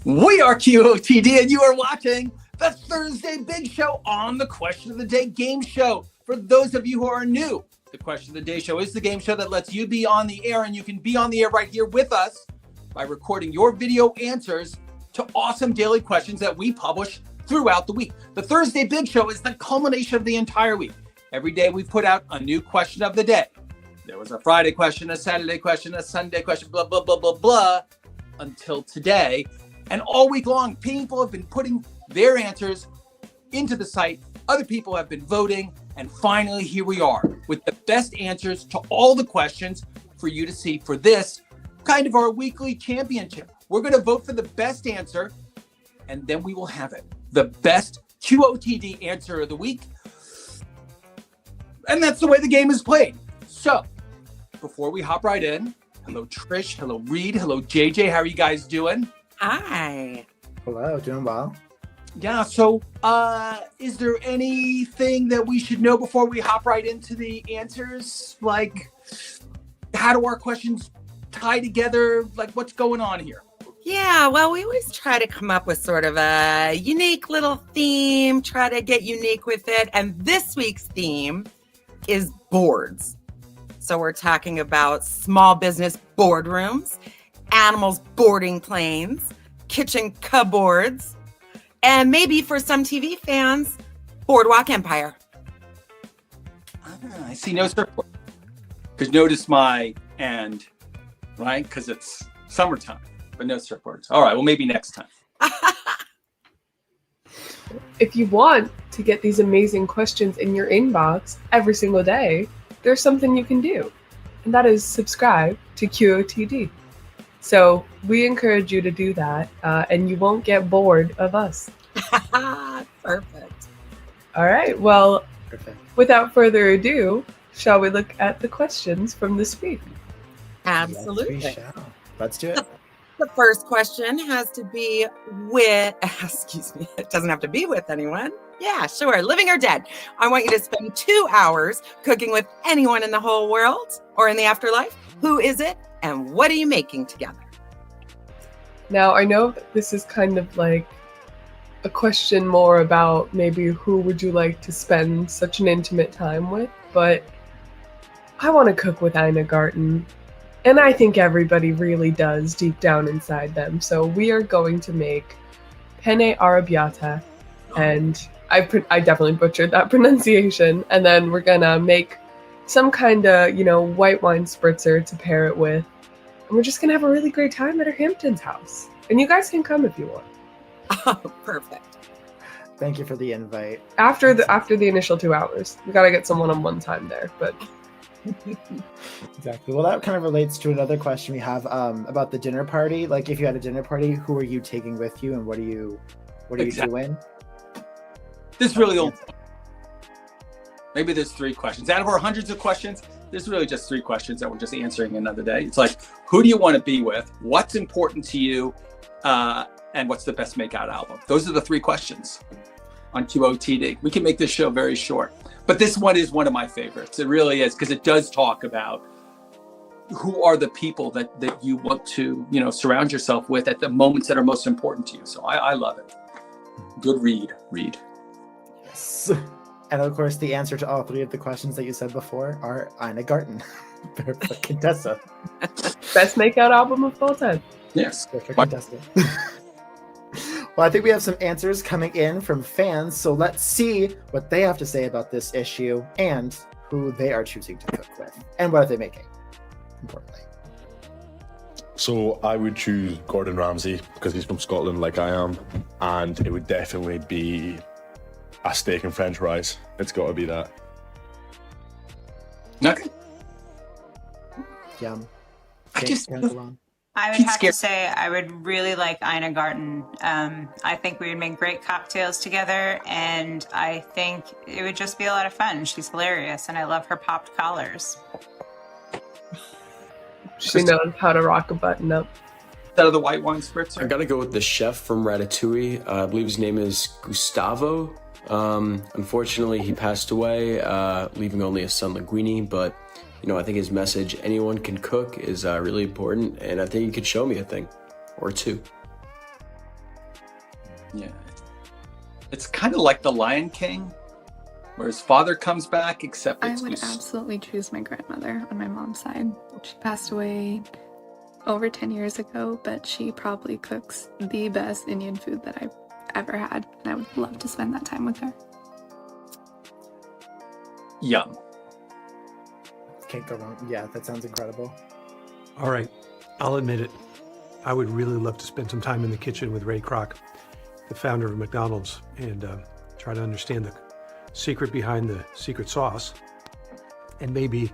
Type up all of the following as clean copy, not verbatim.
We are QOTD, and you are watching the Thursday Big Show on the Question of the Day game show. For those of you who are new, the Question of the Day show is the game show that lets you be on the air, and you can be on the air right here with us by recording your video answers to awesome daily questions that we publish throughout the week. The Thursday Big Show is the culmination of the entire week. Every day we put out a new question of the day. There was a Friday question, a Saturday question, a Sunday question, blah, blah, blah, blah, blah, until today. And all week long, people have been putting their answers into the site. Other people have been voting. And finally, here we are with the best answers to all the questions for you to see for this kind of our weekly championship. We're going to vote for the best answer, and then we will have it. The best QOTD answer of the week. And that's the way the game is played. So before we hop right in, hello, Trish. Hello, Reid. Hello, JJ. How are you guys doing? Hi. Hello, doing well. Yeah, so is there anything that we should know before we hop right into the answers? Like, how do our questions tie together? Like, what's going on here? Yeah, well, we always try to come up with sort of a unique little theme, try to get unique with it. And this week's theme is boards. So we're talking about small business boardrooms, animals boarding planes, kitchen cupboards, and maybe for some TV fans, Boardwalk Empire. I see no surfboard. Because notice my and, right? Because it's summertime, but no surfboards. All right, well, maybe next time. If you want to get these amazing questions in your inbox every single day, there's something you can do, and that is subscribe to QOTD. So we encourage you to do that, and you won't get bored of us. Perfect. All right, well, Perfect. without further ado, shall we look at the questions from this week? Absolutely. Yes, we shall. Let's do it. The first question has to be with, excuse me, it doesn't have to be with anyone. Yeah, sure. Living or dead. I want you to spend 2 hours cooking with anyone in the whole world or in the afterlife. Who is it? And what are you making together? Now, I know that this is kind of like a question more about maybe who would you like to spend such an intimate time with, but I want to cook with Ina Garten, and I think everybody really does deep down inside them. So we are going to make penne arrabbiata, and I definitely butchered that pronunciation, and then we're gonna make some kind of, white wine spritzer to pair it with. And we're just going to have a really great time at our Hamptons house. And you guys can come if you want. Oh, perfect. Thank you for the invite. After the initial 2 hours. We got to get some one-on-one time there. But Exactly. Well, that kind of relates to another question we have about the dinner party. Like, if you had a dinner party, who are you taking with you, and what are you doing? This really only, maybe there's 3 questions. Out of our hundreds of questions, there's really just 3 questions that we're just answering another day. It's like, who do you want to be with? What's important to you? And what's the best makeout album? Those are the 3 questions on QOTD. We can make this show very short, but this one is one of my favorites. It really is, because it does talk about who are the people that you want to, surround yourself with at the moments that are most important to you. So I love it. Good read. Yes. And of course, the answer to all 3 of the questions that you said before are Ina Garten. Perfect Contessa. best makeout album of all time. Yes. Perfect Contessa. Well, I think we have some answers coming in from fans, so let's see what they have to say about this issue and who they are choosing to cook with. And what are they making, importantly. So I would choose Gordon Ramsay because he's from Scotland like I am, and it would definitely be a steak and French fries. It's got to be that. Okay. Yum. I just- I would have to say I would really like Ina Garten. I think we would make great cocktails together, and I think it would just be a lot of fun. She's hilarious, and I love her popped collars. She knows how to rock a button up. Out of the white wine spritzer. I gotta go with the chef from Ratatouille. I believe his name is Gustavo. Unfortunately, he passed away, leaving only a son, Linguini, but I think his message, anyone can cook, is really important, and I think you could show me a thing or 2. Yeah. It's kind of like The Lion King, where his father comes back, except I it's would absolutely choose my grandmother on my mom's side. She passed away over 10 years ago, but she probably cooks the best Indian food that I've ever had, and I would love to spend that time with her. Yum. Can't go wrong. Yeah, that sounds incredible. All right, I'll admit it. I would really love to spend some time in the kitchen with Ray Kroc, the founder of McDonald's, and try to understand the secret behind the secret sauce, and maybe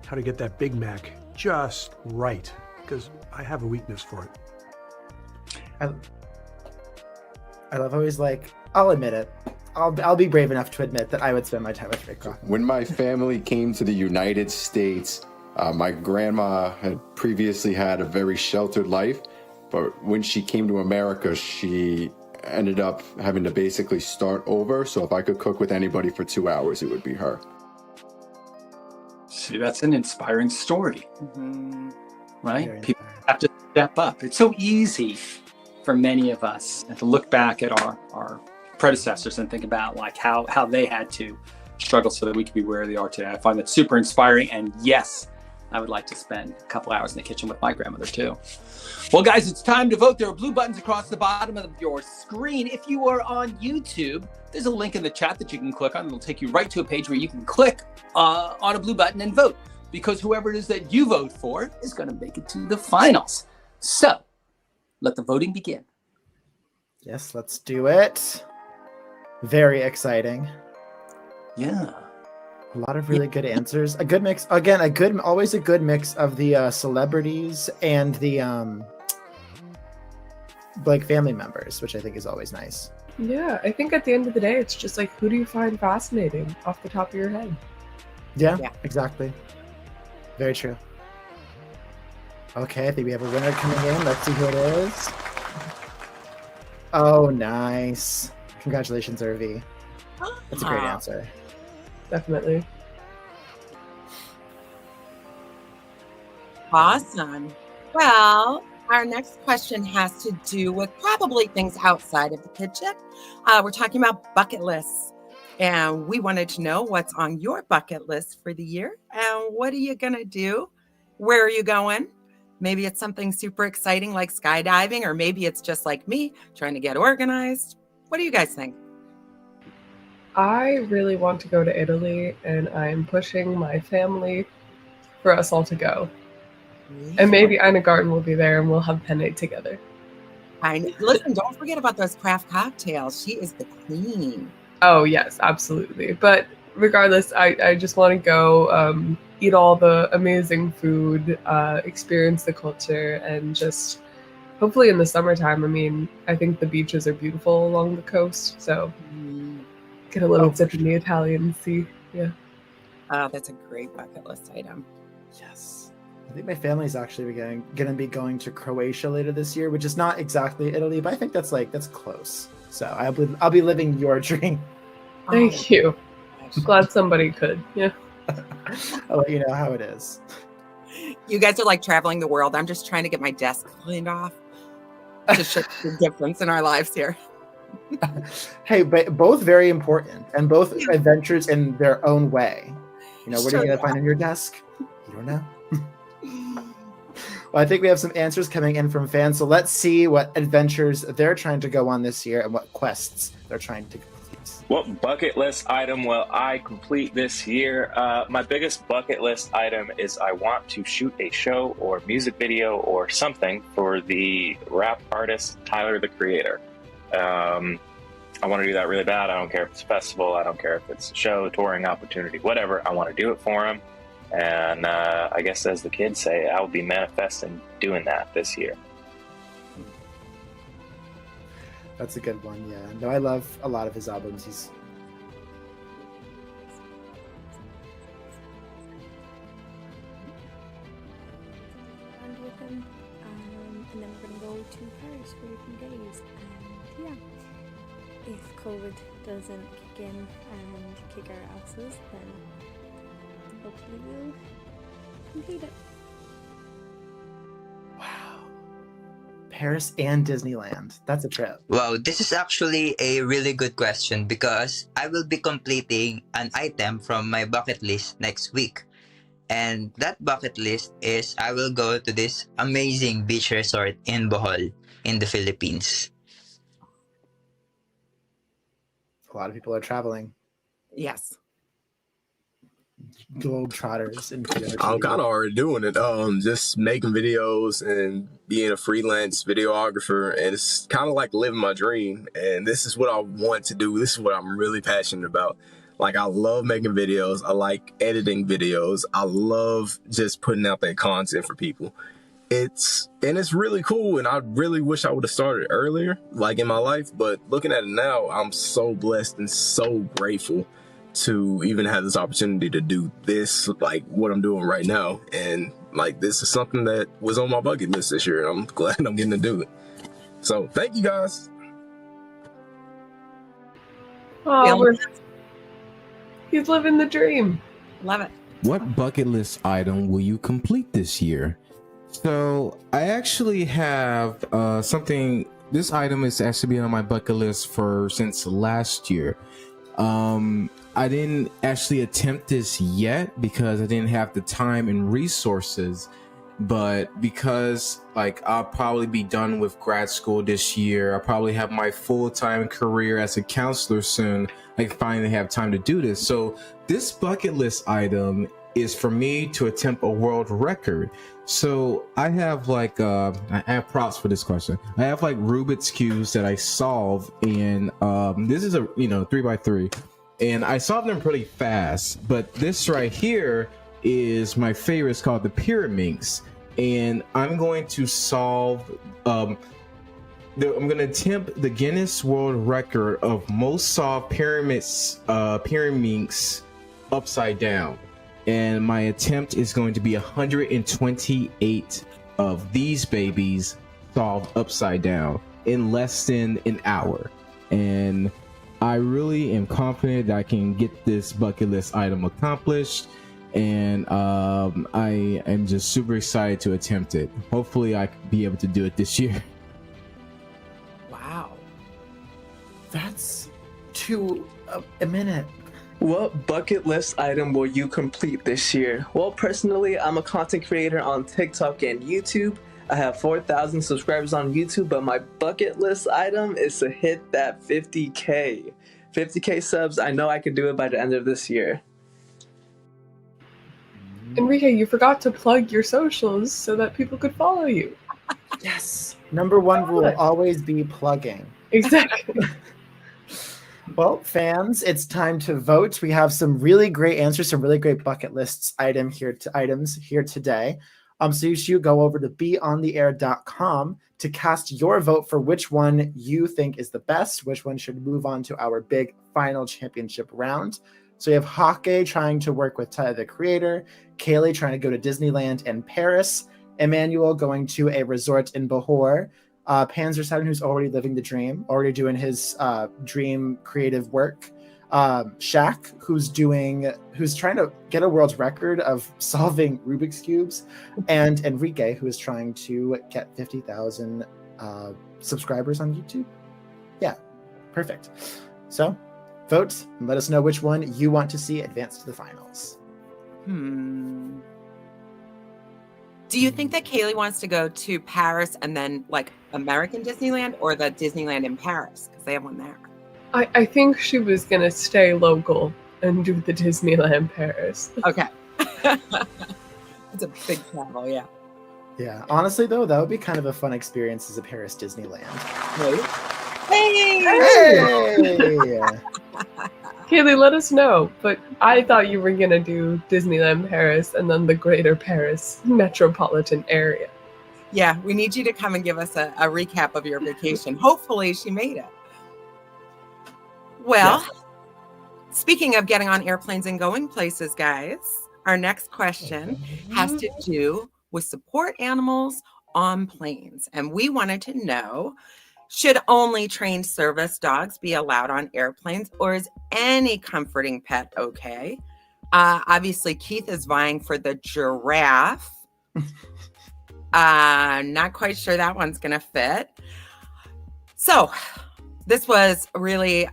how to get that Big Mac just right, because I have a weakness for it. I love how he's like, I'll admit it. I'll be brave enough to admit that I would spend my time with Ray Kroc. When my family came to the United States, my grandma had previously had a very sheltered life, but when she came to America, she ended up having to basically start over. So if I could cook with anybody for 2 hours, it would be her. See, that's an inspiring story, right? Very People inspiring. have to step up. It's so easy for many of us to look back at our predecessors and think about like how they had to struggle so that we could be where they are today. I find that super inspiring, and yes, I would like to spend a couple hours in the kitchen with my grandmother too. Well, guys, it's time to vote. There are blue buttons across the bottom of your screen. If you are on YouTube, there's a link in the chat that you can click on. It'll take you right to a page where you can click on a blue button and vote, because whoever it is that you vote for is going to make it to the finals. So let the voting begin. Yes, let's do it. Very exciting. Yeah. A lot of really good answers. A good mix. Again, always a good mix of the celebrities and the like family members, which I think is always nice. Yeah, I think at the end of the day, it's just like, who do you find fascinating off the top of your head? Yeah, Yeah. exactly. Very true. Okay, I think we have a winner coming in. Let's see who it is. Oh, nice. Congratulations, Irvi. That's a great answer. Definitely. Awesome. Well, our next question has to do with probably things outside of the kitchen. We're talking about bucket lists, and we wanted to know what's on your bucket list for the year, and what are you going to do? Where are you going? Maybe it's something super exciting like skydiving, or maybe it's just like me trying to get organized. What do you guys think? I really want to go to Italy, and I'm pushing my family for us all to go. And maybe Ina Garten will be there, and we'll have penne together. Listen, don't forget about those craft cocktails. She is the queen. Oh, yes, absolutely. But regardless, I just want to go eat all the amazing food, experience the culture, and just hopefully in the summertime. I mean, I think the beaches are beautiful along the coast, so get a little dip in the Italian Sea. Yeah. Oh, that's a great bucket list item. Yes. I think my family's actually going to be going to Croatia later this year, which is not exactly Italy, but I think that's close. So I'll be living your dream. Thank you. Glad somebody could. Yeah. I'll let you know how it is. You guys are like traveling the world. I'm just trying to get my desk cleaned off to show the difference in our lives here. Hey, but both very important and both adventures in their own way. You know, what are you going to find on your desk? You don't know. Well, I think we have some answers coming in from fans. So let's see what adventures they're trying to go on this year and what quests they're trying to complete. What bucket list item will I complete this year? My biggest bucket list item is I want to shoot a show or music video or something for the rap artist Tyler, the Creator. I want to do that really bad. I don't care if it's a festival. I don't care if it's a show, touring opportunity, whatever. I want to do it for him. And I guess, as the kids say, I'll be manifesting doing that this year. That's a good one, yeah. No, I love a lot of his albums. He's with him, and then we're going to go to Paris for a few days. And yeah, if COVID doesn't kick in and kick our asses, then hopefully we'll complete it. wow. Paris and Disneyland. That's a trip. Wow, this is actually a really good question because I will be completing an item from my bucket list next week. And that bucket list is I will go to this amazing beach resort in Bohol in the Philippines. A lot of people are traveling. Yes. Globetrotters and I'm kind of already doing it. Just making videos and being a freelance videographer, and it's kind of like living my dream. And this is what I want to do. This is what I'm really passionate about. Like, I love making videos. I like editing videos. I love just putting out that content for people. It's really cool, and I really wish I would have started earlier, like in my life. But looking at it now, I'm so blessed and so grateful to even have this opportunity to do this, like what I'm doing right now. And like, this is something that was on my bucket list this year, and I'm glad I'm getting to do it. So thank you guys. Oh, he's living the dream. Love it. What bucket list item will you complete this year? So I actually have something. This item has actually been on my bucket list since last year. I didn't actually attempt this yet because I didn't have the time and resources, but because like I'll probably be done with grad school this year, I'll probably have my full-time career as a counselor soon, I finally have time to do this. So this bucket list item is for me to attempt a world record. So I have like I have props for this question. I have like Rubik's cubes that I solve, and this is a 3x3, and I solve them pretty fast. But this right here is my favorite. It's called the Pyramids, and I'm going to solve. I'm going to attempt the Guinness World Record of most solved pyramids upside down. And my attempt is going to be 128 of these babies solved upside down in less than an hour. And I really am confident that I can get this bucket list item accomplished. And I am just super excited to attempt it. Hopefully I can be able to do it this year. Wow. That's a minute. What bucket list item will you complete this year? Well, personally, I'm a content creator on TikTok and YouTube. I have 4,000 subscribers on YouTube, but my bucket list item is to hit that 50K. 50K subs, I know I could do it by the end of this year. Enrique, you forgot to plug your socials so that people could follow you. Yes. Number one rule, always be plugging. Exactly. Well, fans, it's time to vote. We have some really great answers, some really great bucket lists items here today. So you should go over to BeOnTheAir.com to cast your vote for which one you think is the best, which one should move on to our big final championship round. So you have Hake trying to work with Tyler, the Creator, Kaylee trying to go to Disneyland and Paris, Emmanuel going to a resort in Bohol, Panzer7, who's already living the dream, already doing his dream creative work, Shaq, who's trying to get a world record of solving Rubik's Cubes, and Enrique, who is trying to get 50,000 subscribers on YouTube. Yeah, perfect. So vote and let us know which one you want to see advance to the finals. Do you think that Kaylee wants to go to Paris and then like American Disneyland, or the Disneyland in Paris? Because they have one there. I think she was going to stay local and do the Disneyland Paris. Okay. It's a big travel, yeah. Yeah, honestly though, that would be kind of a fun experience as a Paris Disneyland. Hey! Kaylee, let us know. But I thought you were going to do Disneyland Paris and then the greater Paris metropolitan area. Yeah, we need you to come and give us a recap of your vacation. Hopefully she made it. Well, speaking of getting on airplanes and going places, guys, our next question has to do with support animals on planes. And we wanted to know, should only trained service dogs be allowed on airplanes, or is any comforting pet okay? Obviously, Keith is vying for the giraffe. Not quite sure that one's going to fit. So this was really,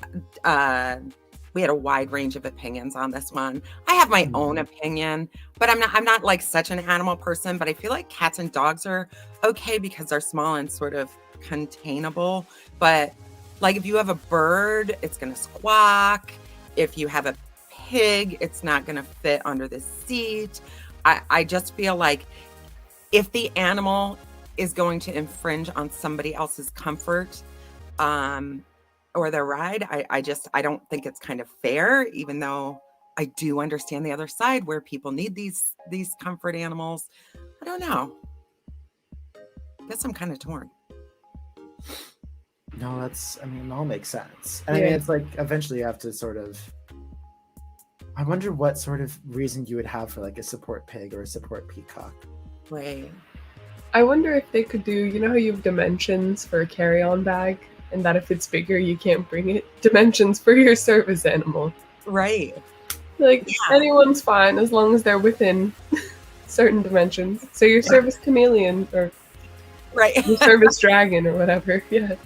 we had a wide range of opinions on this one. I have my own opinion, but I'm not like such an animal person, but I feel like cats and dogs are okay because they're small and sort of containable. But like if you have a bird, it's going to squawk. If you have a pig, it's not going to fit under the seat. I just feel like if the animal is going to infringe on somebody else's comfort, or their ride, I don't think it's kind of fair, even though I do understand the other side where people need these comfort animals. I don't know. I guess I'm kind of torn. No, it all makes sense. And I mean, it's like eventually you have to sort of, I wonder what sort of reason you would have for like a support pig or a support peacock. Right. I wonder if they could do, you know how you have dimensions for a carry-on bag? And that if it's bigger, you can't bring it. Dimensions for your service animal. Right. Like, anyone's fine as long as they're within certain dimensions. So your service chameleon, or your service dragon, or whatever. Yeah.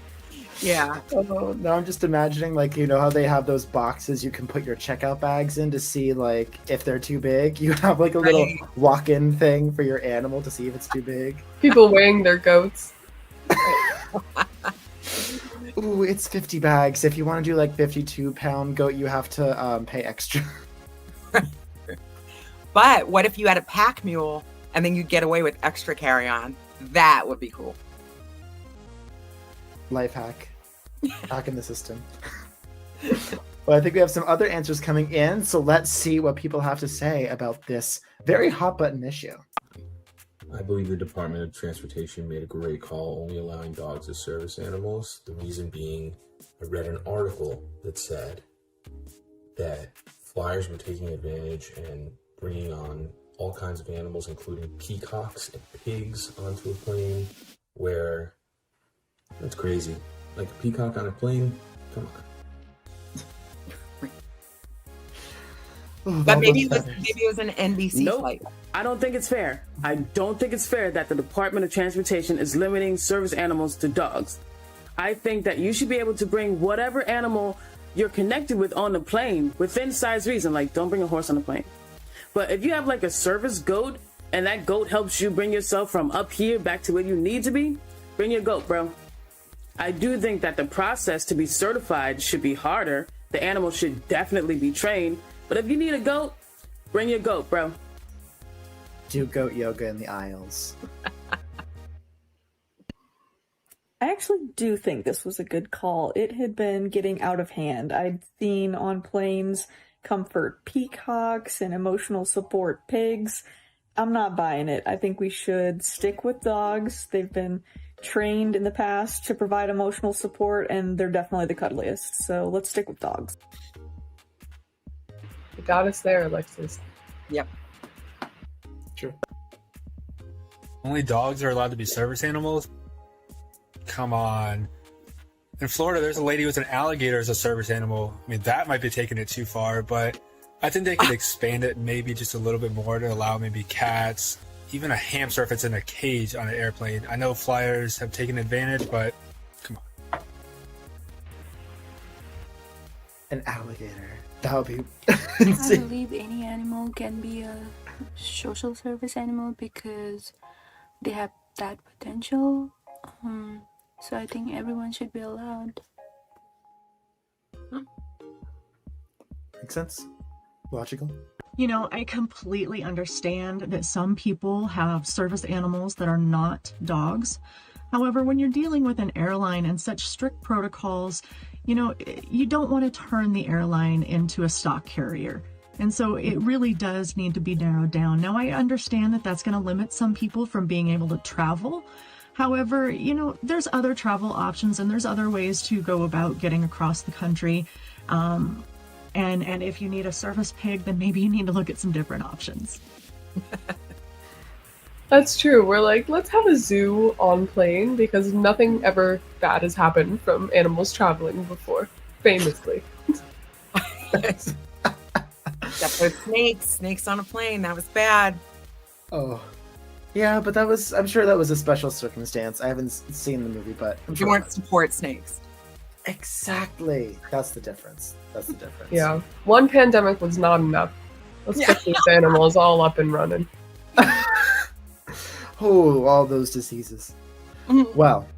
Yeah. Oh, now I'm just imagining, like, you know how they have those boxes you can put your checkout bags in to see, like, if they're too big? You have, like, a little walk-in thing for your animal to see if it's too big. People weighing their goats. Ooh, it's 50 bags. If you want to do like 52-pound goat, you have to pay extra. But what if you had a pack mule and then you get away with extra carry-on? That would be cool. Life hack. Hack in the system. Well, I think we have some other answers coming in, so let's see what people have to say about this very hot button issue. I believe the Department of Transportation made a great call only allowing dogs as service animals. The reason being, I read an article that said that flyers were taking advantage and bringing on all kinds of animals, including peacocks and pigs, onto a plane, where that's crazy. Like a peacock on a plane? Come on. But maybe it was an NBC flight. I don't think it's fair. I don't think it's fair that the Department of Transportation is limiting service animals to dogs. I think that you should be able to bring whatever animal you're connected with on the plane within size reason. Like, don't bring a horse on the plane. But if you have like a service goat and that goat helps you bring yourself from up here back to where you need to be, bring your goat, bro. I do think that the process to be certified should be harder. The animal should definitely be trained. But if you need a goat, bring your goat, bro. Do goat yoga in the aisles. I actually do think this was a good call. It had been getting out of hand. I'd seen on planes comfort peacocks and emotional support pigs. I'm not buying it. I think we should stick with dogs. They've been trained in the past to provide emotional support, and they're definitely the cuddliest. So let's stick with dogs. You got us there, Alexis. Yep. Sure. Only dogs are allowed to be service animals? Come on. In Florida, there's a lady with an alligator as a service animal. I mean, that might be taking it too far, but I think they could expand it maybe just a little bit more to allow maybe cats, even a hamster if it's in a cage on an airplane. I know flyers have taken advantage, but come on. An alligator. That would be I believe any animal can be a social service animal because they have that potential. So I think everyone should be allowed. Makes sense. Logical. You know, I completely understand that some people have service animals that are not dogs. However, when you're dealing with an airline and such strict protocols, you know, you don't want to turn the airline into a stock carrier. And so it really does need to be narrowed down. Now, I understand that that's going to limit some people from being able to travel. However, you know, there's other travel options and there's other ways to go about getting across the country. And if you need a service pig, then maybe you need to look at some different options. That's true. We're like, let's have a zoo on plane because nothing ever bad has happened from animals traveling before, famously. Except for snakes on a plane. That was bad. Oh. Yeah, but I'm sure that was a special circumstance. I haven't seen the movie, but I'm You sure. weren't support snakes. Exactly. That's the difference. Yeah. One pandemic was not enough. Let's get these animals all up and running. Oh, all those diseases. Well,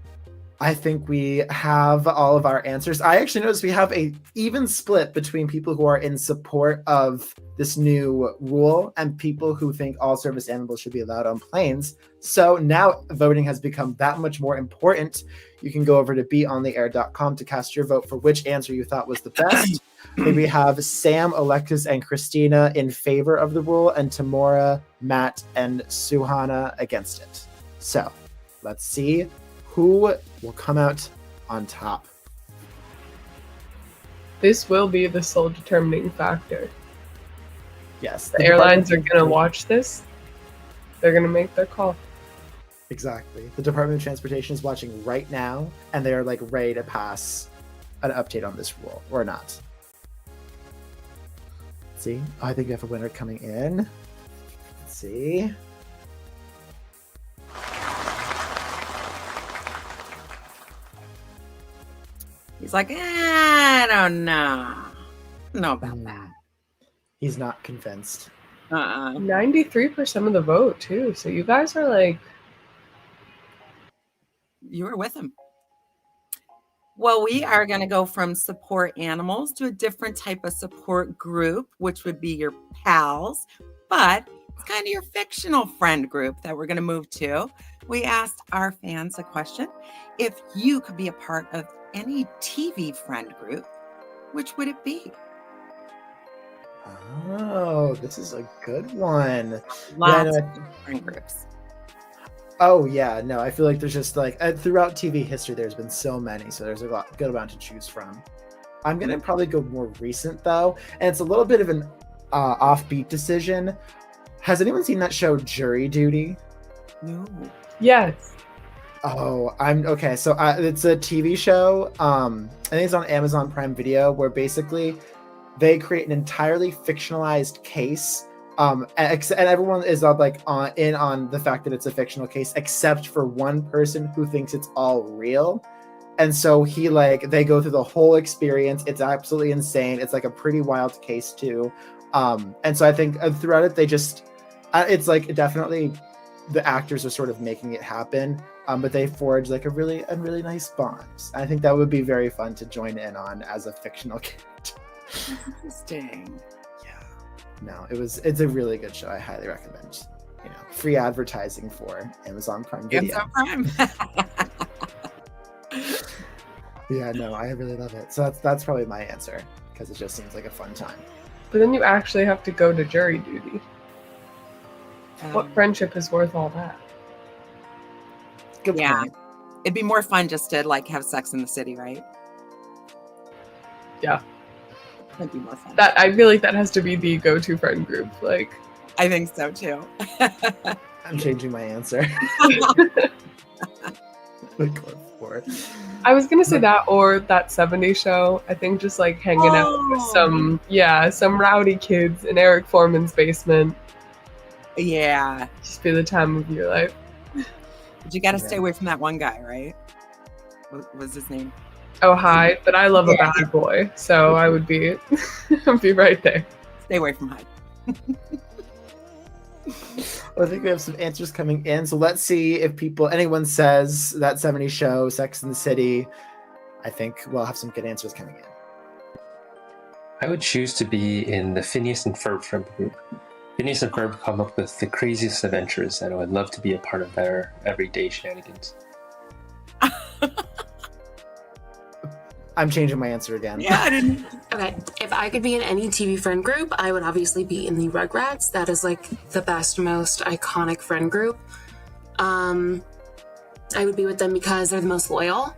I think we have all of our answers. I actually noticed we have a even split between people who are in support of this new rule and people who think all service animals should be allowed on planes. So now voting has become that much more important. You can go over to BeOnTheAir.com to cast your vote for which answer you thought was the best. We have Sam, Alexis, and Christina in favor of the rule, and Tamora, Matt, and Suhana against it. So let's see who will come out on top. This will be the sole determining factor. Yes. The airlines are going to watch this. They're going to make their call. Exactly. The Department of Transportation is watching right now, and they're like ready to pass an update on this rule, or not. Let's see. I think we have a winner coming in. Let's see. He's like, I don't know. Know about that. He's not convinced. 93% of the vote, too. So you guys are like... You were with him. Well, we are going to go from support animals to a different type of support group, which would be your pals. But it's kind of your fictional friend group that we're going to move to. We asked our fans a question. If you could be a part of any TV friend group, which would it be? Oh, this is a good one. Lots of friend groups. Oh, yeah. No, I feel like there's just like throughout TV history, there's been so many. So there's a good amount to choose from. I'm going to probably go more recent, though. And it's a little bit of an offbeat decision. Has anyone seen that show Jury Duty? No. Yes. Oh, okay. So it's a TV show. I think it's on Amazon Prime Video, where basically they create an entirely fictionalized case. And everyone is like on the fact that it's a fictional case, except for one person who thinks it's all real. And so they go through the whole experience. It's absolutely insane. It's like a pretty wild case too. And so I think throughout it, it's like definitely the actors are sort of making it happen. But they forge like a really nice bond. I think that would be very fun to join in on as a fictional character. Interesting. No, it's a really good show. I highly recommend. Free advertising for Amazon Prime Video. Amazon Prime. Yeah, no, I really love it. So that's probably my answer, because it just seems like a fun time. But then you actually have to go to jury duty. What friendship is worth all that? Good point. It'd be more fun just to like have Sex in the City, right? Yeah. That'd be more fun. I feel like that has to be the go-to friend group. Like, I think so too. I'm changing my answer. I was gonna say that or that 70s show. I think just like hanging out with some rowdy kids in Eric Foreman's basement. Yeah. Just be the time of your life. But you got to stay away from that one guy, right? What was his name? Oh, Hyde. But I love a bad boy, so I would be, I'd be right there. Stay away from Hyde. Well, I think we have some answers coming in. So let's see if anyone says that 70s show, Sex and the City. I think we'll have some good answers coming in. I would choose to be in the Phineas and Ferb friend group. Phineas and Ferb come up with the craziest adventures, and I would love to be a part of their everyday shenanigans. I'm changing my answer again. Yeah, I didn't. Okay, if I could be in any TV friend group, I would obviously be in the Rugrats. That is like the best, most iconic friend group. I would be with them because they're the most loyal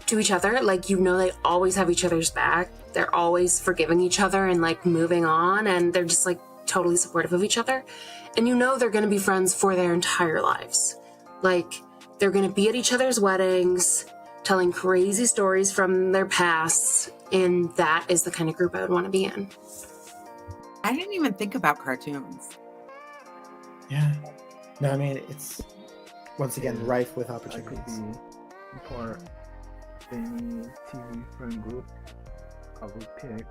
to each other. Like, they always have each other's back. They're always forgiving each other and like moving on, and they're just like totally supportive of each other. And they're going to be friends for their entire lives. Like, they're going to be at each other's weddings, telling crazy stories from their pasts, and that is the kind of group I would want to be in. I didn't even think about cartoons. Yeah. No, I mean, it's once again rife with I opportunities. could be part of any TV friend group. I would pick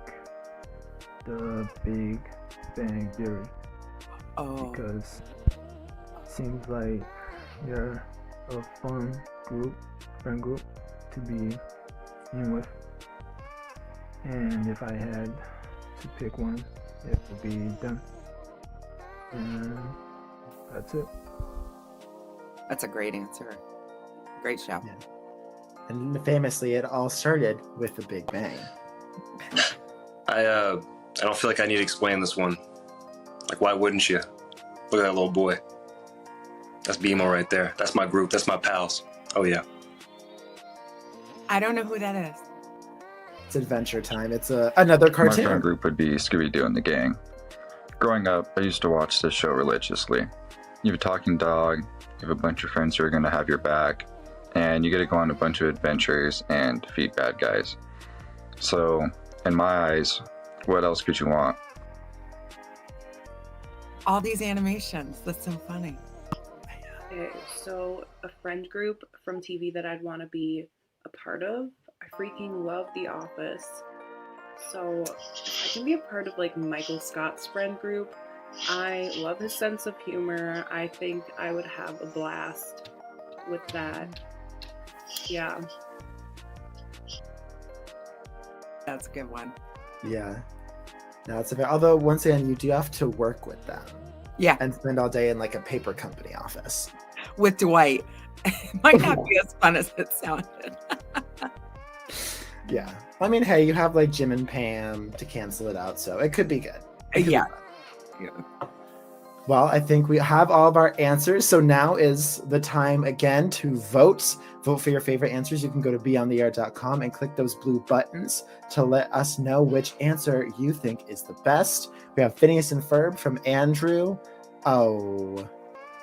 the Big Bang Theory. Because it seems like they're a fun friend group to be in with. And if I had to pick one, it would be them. And that's it. That's a great answer. Great show. Yeah. And famously, it all started with the Big Bang. I don't feel like I need to explain this one. Like, why wouldn't you? Look at that little boy. That's BMO right there. That's my group. That's my pals. Oh, yeah. I don't know who that is. It's Adventure Time. It's another cartoon. My friend group would be Scooby-Doo and the Gang. Growing up, I used to watch this show religiously. You have a talking dog, you have a bunch of friends who are going to have your back, and you get to go on a bunch of adventures and defeat bad guys. So, in my eyes, what else could you want? All these animations. That's so funny. Okay, so a friend group from TV that I'd want to be a part of. I freaking love The Office. So if I can be a part of like Michael Scott's friend group. I love his sense of humor. I think I would have a blast with that. Yeah. That's a good one. Yeah. No, it's although once again, you do have to work with them. Yeah. And spend all day in like a paper company office. With Dwight. It might not be as fun as it sounded. Yeah. I mean, hey, you have like Jim and Pam to cancel it out, so it could be good. It could Yeah. be fun. Well, I think we have all of our answers. So now is the time again to vote. Vote for your favorite answers. You can go to BeOnTheAir.com and click those blue buttons to let us know which answer you think is the best. We have Phineas and Ferb from Andrew. Oh,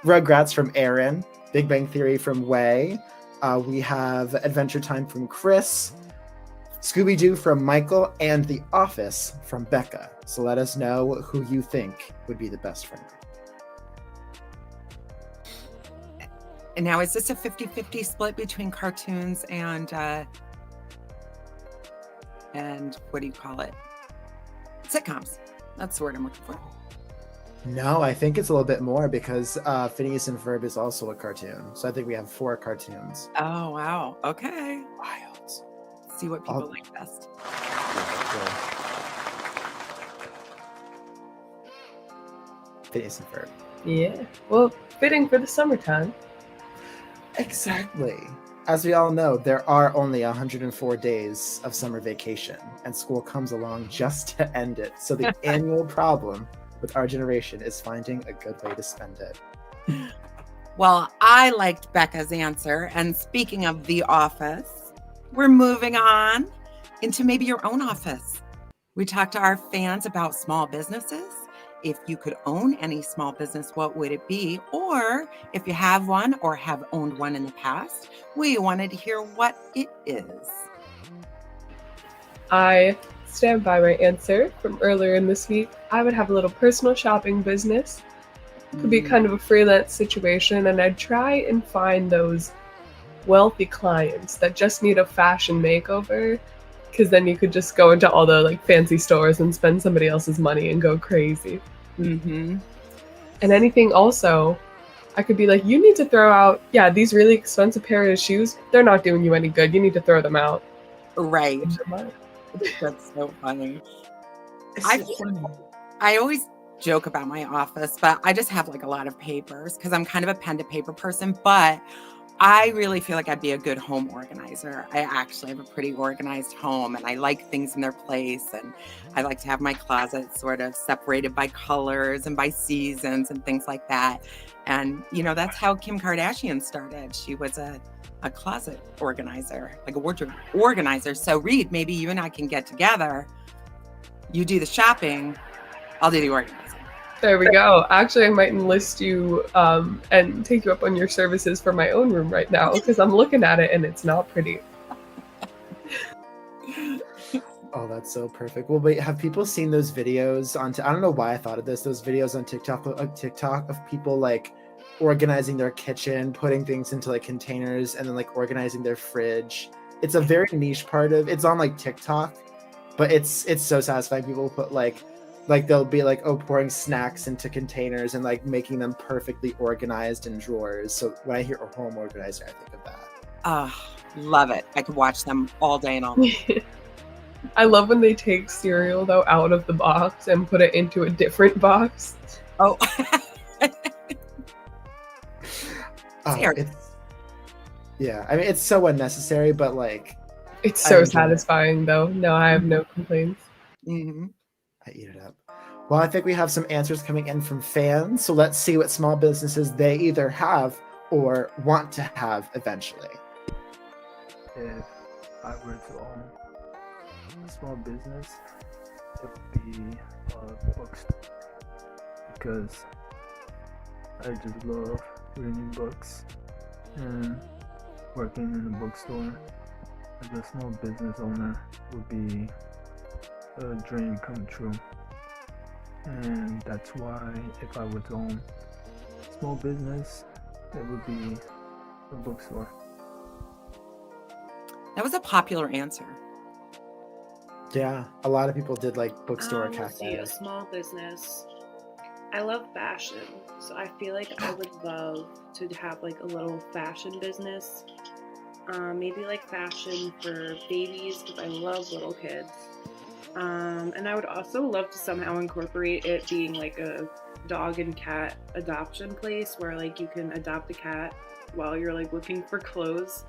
Rugrats from Aaron. Big Bang Theory from Way. We have Adventure Time from Chris. Scooby-Doo from Michael, and The Office from Becca. So let us know who you think would be the best friend group. And now, is this a 50-50 split between cartoons and what do you call it? Sitcoms. That's the word I'm looking for. No, I think it's a little bit more because Phineas and Ferb is also a cartoon. So I think we have 4 cartoons. Oh, wow. Okay. Wild. See what people like best. Phineas and Ferb. Yeah. Well, fitting for the summertime. Exactly. As we all know, there are only 104 days of summer vacation, and school comes along just to end it. So the annual problem with our generation is finding a good way to spend it. Well, I liked Becca's answer. And speaking of The Office, we're moving on into maybe your own office. We talked to our fans about small businesses. If you could own any small business, what would it be? Or if you have one or have owned one in the past, we wanted to hear what it is. I stand by my answer from earlier in this week. I would have a little personal shopping business. Could be kind of a freelance situation, and I'd try and find those wealthy clients that just need a fashion makeover, because then you could just go into all the like fancy stores and spend somebody else's money and go crazy. Mm-hmm. And anything also, I could be like, you need to throw out, these really expensive pair of shoes, they're not doing you any good. You need to throw them out. Right. That's so funny. I always joke about my office, but I just have like a lot of papers because I'm kind of a pen to paper person, but I really feel like I'd be a good home organizer. I actually have a pretty organized home and I like things in their place. And I like to have my closet sort of separated by colors and by seasons and things like that. And, you know, that's how Kim Kardashian started. She was a closet organizer, like a wardrobe organizer. So Reid, maybe you and I can get together. You do the shopping, I'll do the organizing. There we go. Actually, I might enlist you and take you up on your services for my own room right now because I'm looking at it and it's not pretty. Oh, that's so perfect. Well, wait, have people seen those videos on? I don't know why I thought of this. Those videos on TikTok of people like organizing their kitchen, putting things into like containers, and then like organizing their fridge. It's a very niche part of it's on like TikTok, but it's so satisfying. People put like they'll be like, oh, pouring snacks into containers and like making them perfectly organized in drawers. So when I hear a home organizer, I think of that. Love it. I could watch them all day and all night. I love when they take cereal though out of the box and put it into a different box. Oh. Yeah, I mean it's so unnecessary, but like it's so satisfying though. No, I have no complaints. Mm-hmm. I eat it up. Well, I think we have some answers coming in from fans, so let's see what small businesses they either have or want to have eventually. If I were to own a small business, it would be a bookstore, because I just love reading books, and working in a bookstore as a small business owner would be a dream come true. And that's why if I were to own a small business, it would be a bookstore. That was a popular answer. Yeah, a lot of people did like bookstore Let's see, a cafes. small business. I love fashion, so I feel like I would love to have like a little fashion business. Maybe like fashion for babies, because I love little kids. And I would also love to somehow incorporate it being like a dog and cat adoption place where like you can adopt a cat while you're like looking for clothes.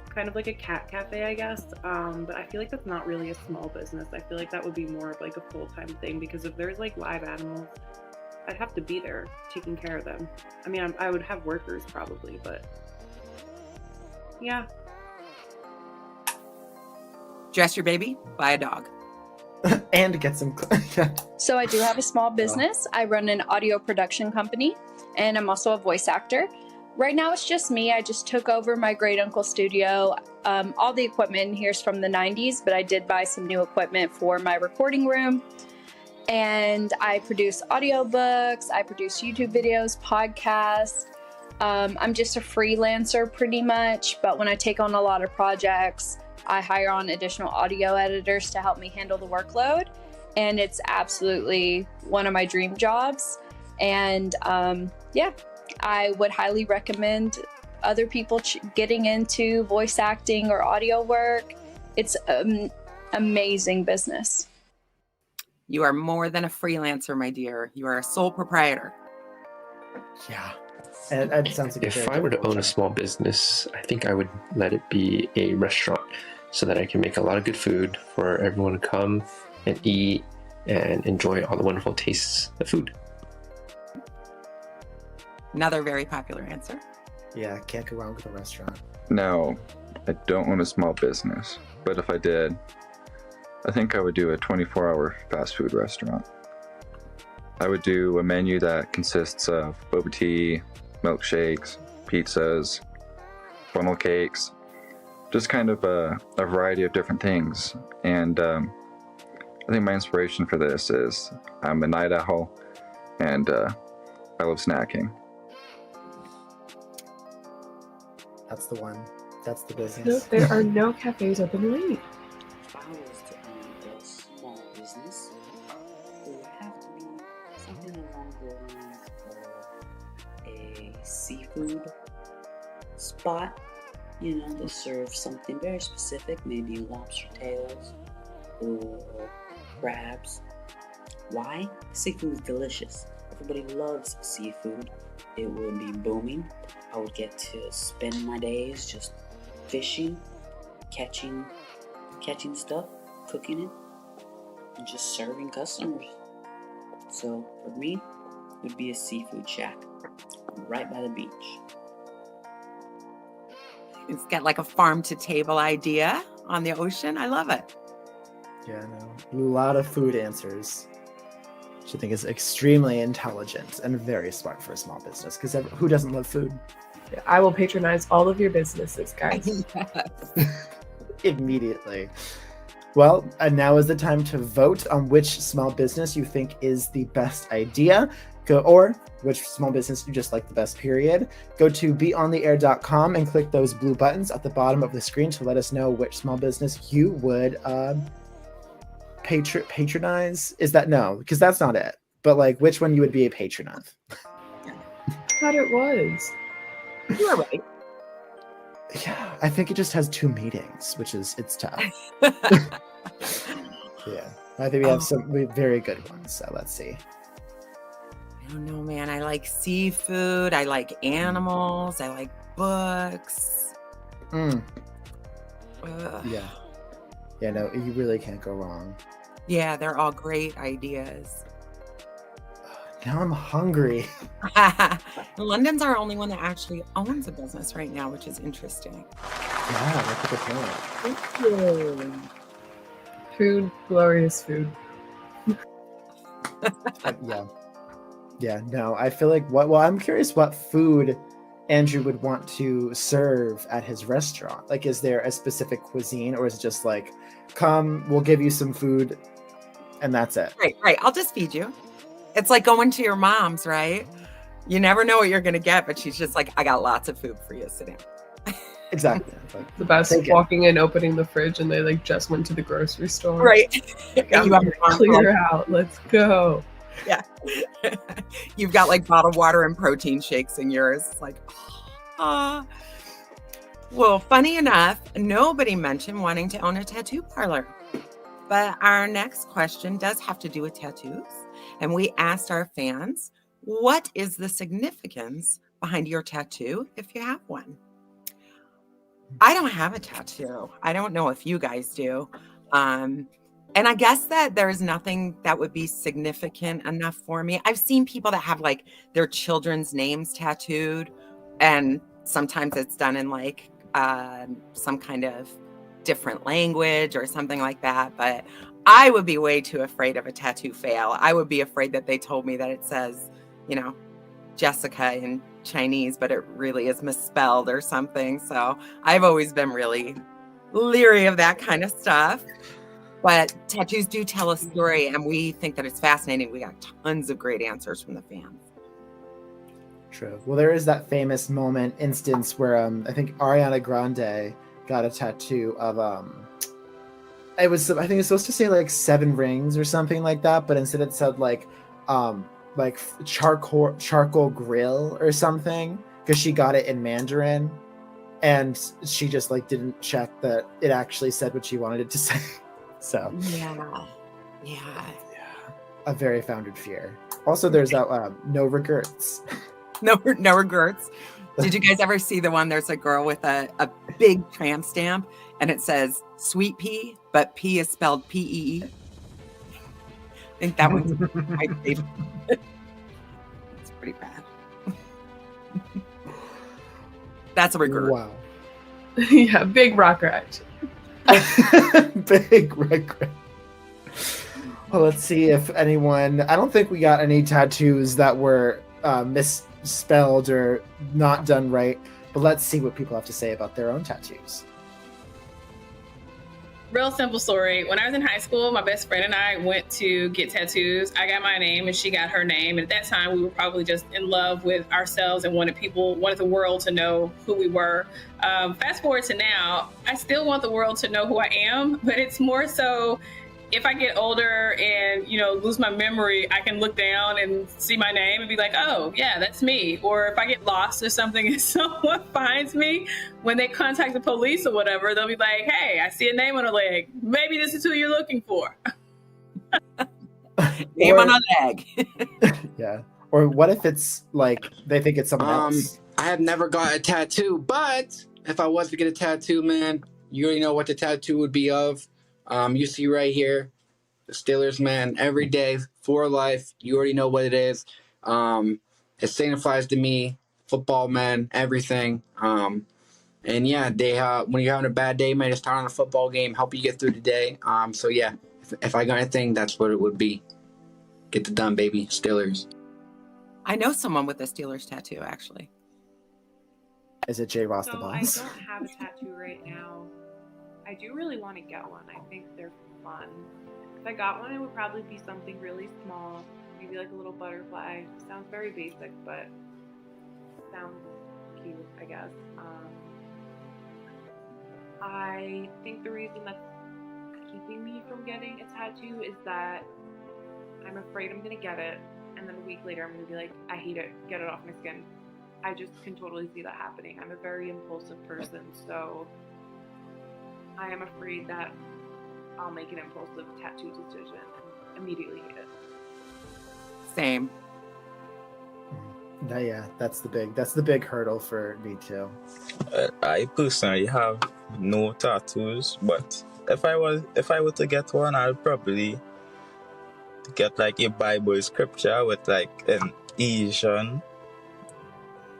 Kind of like a cat cafe, I guess. But I feel like that's not really a small business. I feel like that would be more of like a full-time thing, because if there's like live animals, I'd have to be there taking care of them. I mean, I would have workers probably, but yeah. Dress your baby, buy a dog. And get some So I do have a small business. I run an audio production company, and I'm also a voice actor. Right now it's just me. I just took over my great uncle studio. All the equipment in here is from the 90s, but I did buy some new equipment for my recording room. And I produce audiobooks, I produce YouTube videos, podcasts. I'm just a freelancer pretty much, but when I take on a lot of projects, I hire on additional audio editors to help me handle the workload. And it's absolutely one of my dream jobs. And yeah, I would highly recommend other people getting into voice acting or audio work. It's an amazing business. You are more than a freelancer, my dear. You are a sole proprietor. Yeah. And that sounds like if I were to own a small business, I think I would let it be a restaurant so that I can make a lot of good food for everyone to come and eat and enjoy all the wonderful tastes of food. Another very popular answer. Yeah, can't go wrong with a restaurant. No, I don't own a small business, but if I did, I think I would do a 24-hour fast food restaurant. I would do a menu that consists of boba tea, milkshakes, pizzas, funnel cakes, just kind of a variety of different things. And I think my inspiration for this is I'm a night owl, and I love snacking. That's the one. That's the No, business. there are no cafes open late. If I was to own a small business, it would have to be something along the lines of a seafood spot, you know, that serves something very specific, maybe lobster tails or crabs. Why? Seafood is delicious. Everybody loves seafood. It would be booming. I would get to spend my days just fishing, catching stuff, cooking it, and just serving customers. So for me, it would be a seafood shack right by the beach. It's got like a farm to table idea on the ocean. I love it. Yeah, no. A lot of food answers, which I think is extremely intelligent and very smart for a small business, because who doesn't love food? I will patronize all of your businesses, guys. Immediately. Well, and now is the time to vote on which small business you think is the best idea. or which small business you just like the best, period. Go to BeOnTheAir.com and click those blue buttons at the bottom of the screen to let us know which small business you would patronize. Is that no? Because that's not it. But like, which one you would be a patron of? Thought it was. You're right. Yeah, I think it just has 2 meetings, which is it's tough. Yeah, I think we have some very good ones. So let's see. I don't know, man. I like seafood. I like animals. I like books. Yeah. Yeah, no, you really can't go wrong. Yeah, they're all great ideas. Now I'm hungry. London's our only one that actually owns a business right now, which is interesting. Yeah, that's a good point. Thank you. Food, glorious food. Yeah, no, I feel like well, I'm curious what food Andrew would want to serve at his restaurant. Like, is there a specific cuisine, or is it just like, come, we'll give you some food and that's it? Right. I'll just feed you. It's like going to your mom's, right? You never know what you're going to get, but she's just like, I got lots of food for you. Sit down. Exactly. The best, walking in, opening the fridge, and they like just went to the grocery store. Right. Like, And you have clear out. Let's go. Yeah. You've got like bottled water and protein shakes in yours. It's like, Well, funny enough, nobody mentioned wanting to own a tattoo parlor. But our next question does have to do with tattoos. And we asked our fans, what is the significance behind your tattoo if you have one? I don't have a tattoo. I don't know if you guys do. And I guess that there's nothing that would be significant enough for me. I've seen people that have like their children's names tattooed, and sometimes it's done in like some kind of different language or something like that. But I would be way too afraid of a tattoo fail. I would be afraid that they told me that it says, Jessica in Chinese, but it really is misspelled or something. So I've always been really leery of that kind of stuff. But tattoos do tell a story, and we think that it's fascinating. We got tons of great answers from the fans. True. Well, there is that famous instance where I think Ariana Grande got a tattoo of I think it's supposed to say like 7 rings or something like that, but instead it said like charcoal grill or something, because she got it in Mandarin, and she just like didn't check that it actually said what she wanted it to say. So yeah, a very founded fear. Also, there's that no regrets. No regrets. Did you guys ever see the one? There's a girl with a big tramp stamp, and it says sweet pea, but P is spelled P-E-E. I think that one's my favorite. It's pretty bad. That's a regret. Wow. Yeah, big regret. Big regret. Well, let's see if anyone. I don't think we got any tattoos that were misspelled or not done right, but let's see what people have to say about their own tattoos. Real simple story. When I was in high school, my best friend and I went to get tattoos. I got my name and she got her name. And at that time, we were probably just in love with ourselves and wanted the world to know who we were. Fast forward to now, I still want the world to know who I am, but it's more so if I get older and, lose my memory, I can look down and see my name and be like, oh, yeah, that's me. Or if I get lost or something and someone finds me, when they contact the police or whatever, they'll be like, hey, I see a name on a leg. Maybe this is who you're looking for. Name on a leg. Yeah. Or what if it's like they think it's someone else? I have never got a tattoo, but if I was to get a tattoo, man, you already know what the tattoo would be of. You see right here, the Steelers, man, every day for life. You already know what it is. It signifies to me, football, man, everything. And yeah, when you're having a bad day, man, just turn on a football game, help you get through the day. So yeah, if I got anything, that's what it would be. Get it done, baby. Steelers. I know someone with a Steelers tattoo, actually. Is it J. Ross the So I Boss? don't have a tattoo right now. I do really want to get one. I think they're fun. If I got one, it would probably be something really small. maybe like a little butterfly. Sounds very basic, but sounds cute, I guess. I think the reason that's keeping me from getting a tattoo is that I'm afraid I'm gonna get it, and then a week later I'm gonna be like, I hate it, get it off my skin. I just can totally see that happening. I'm a very impulsive person, so I am afraid that I'll make an impulsive tattoo decision and immediately hate it. Same. Yeah, that's the big hurdle for me too. I personally have no tattoos, but if I were to get one, I'd probably get like a Bible scripture with like an Asian